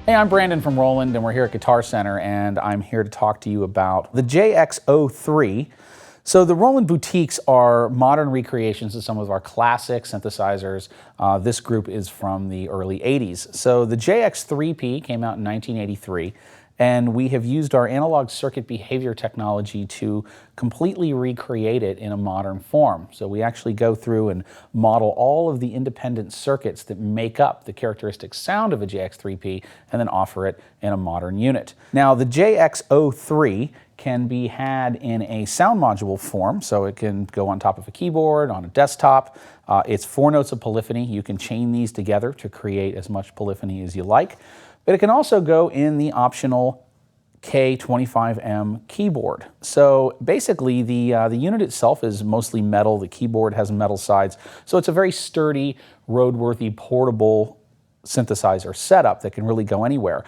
Hey, I'm Brandon from Roland, and we're here at Guitar Center, and I'm here to talk to you about the JX-03. So the Roland Boutiques are modern recreations of some of our classic synthesizers. This group is from the early 80s. So the JX-3P came out in 1983, and we have used our analog circuit behavior technology to completely recreate it in a modern form. So we actually go through and model all of the independent circuits that make up the characteristic sound of a JX-3P and then offer it in a modern unit. Now the JX-03 can be had in a sound module form, so it can go on top of a keyboard, on a desktop. It's 4 notes of polyphony. You can chain these together to create as much polyphony as you like. But it can also go in the optional K25M keyboard. So basically the unit itself is mostly metal. The keyboard has metal sides. So it's a very sturdy, roadworthy, portable synthesizer setup that can really go anywhere.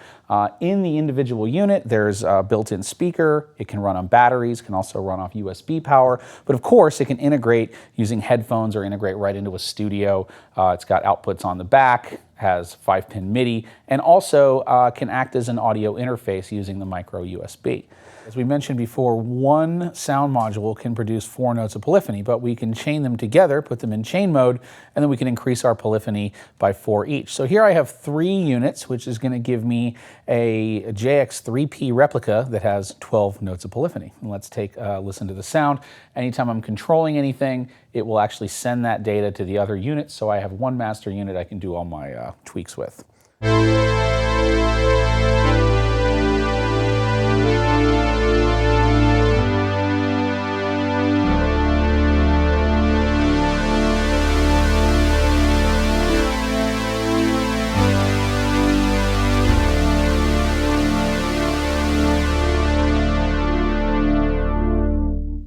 In the individual unit, there's a built-in speaker. It can run on batteries, can also run off USB power, but of course it can integrate using headphones or integrate right into a studio. It's got outputs on the back, has 5-pin MIDI, and also can act as an audio interface using the micro USB. As we mentioned before, one sound module can produce 4 notes of polyphony, but we can chain them together, put them in chain mode, and then we can increase our polyphony by 4 each. So here I have 3 units, which is going to give me a JX-3P replica that has 12 notes of polyphony. And let's take a listen to the sound. Anytime I'm controlling anything, it will actually send that data to the other units, so I have one master unit I can do all my tweaks with.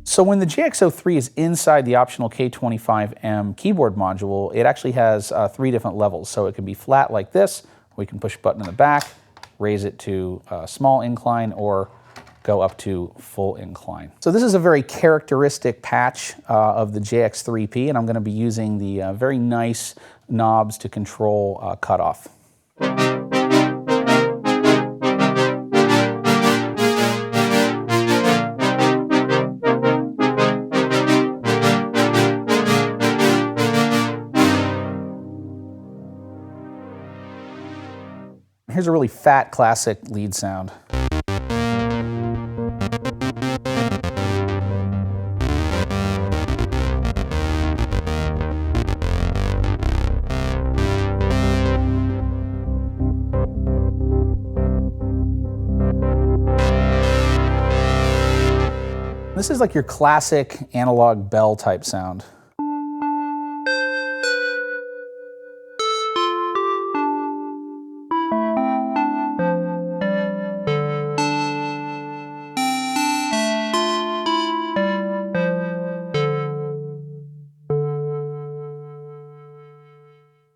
So when the JX-03 is inside the optional K25M keyboard module, it actually has 3 different levels. So it can be flat like this, we can push a button in the back, raise it to small incline, or go up to full incline. So this is a very characteristic patch of the JX-3P, and I'm going to be using the very nice knobs to control cutoff. Here's a really fat classic lead sound. This is like your classic analog bell type sound.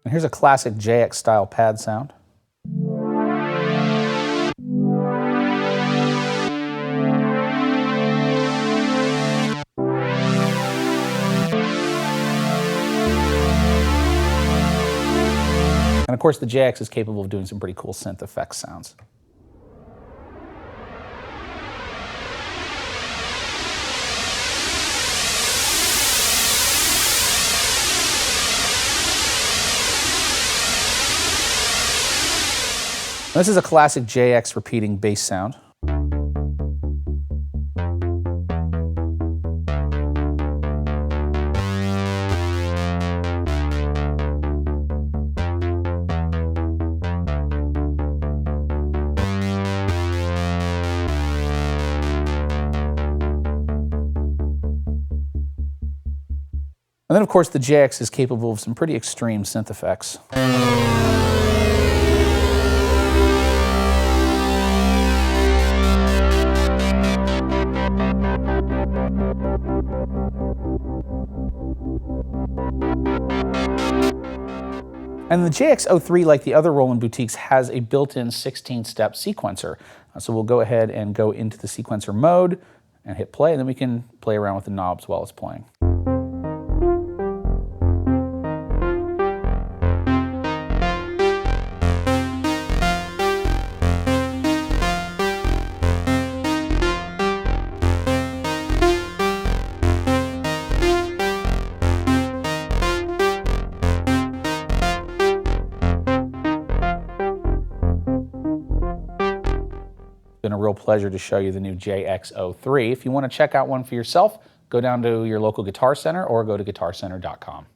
And here's a classic JX style pad sound. And of course the JX is capable of doing some pretty cool synth effects sounds. This is a classic JX repeating bass sound. And then of course the JX is capable of some pretty extreme synth effects. And the JX-03, like the other Roland Boutiques, has a built-in 16-step sequencer. So we'll go ahead and go into the sequencer mode and hit play, and then we can play around with the knobs while it's playing. real pleasure to show you the new JX-03. If you want to check out one for yourself, go down to your local Guitar Center or go to guitarcenter.com.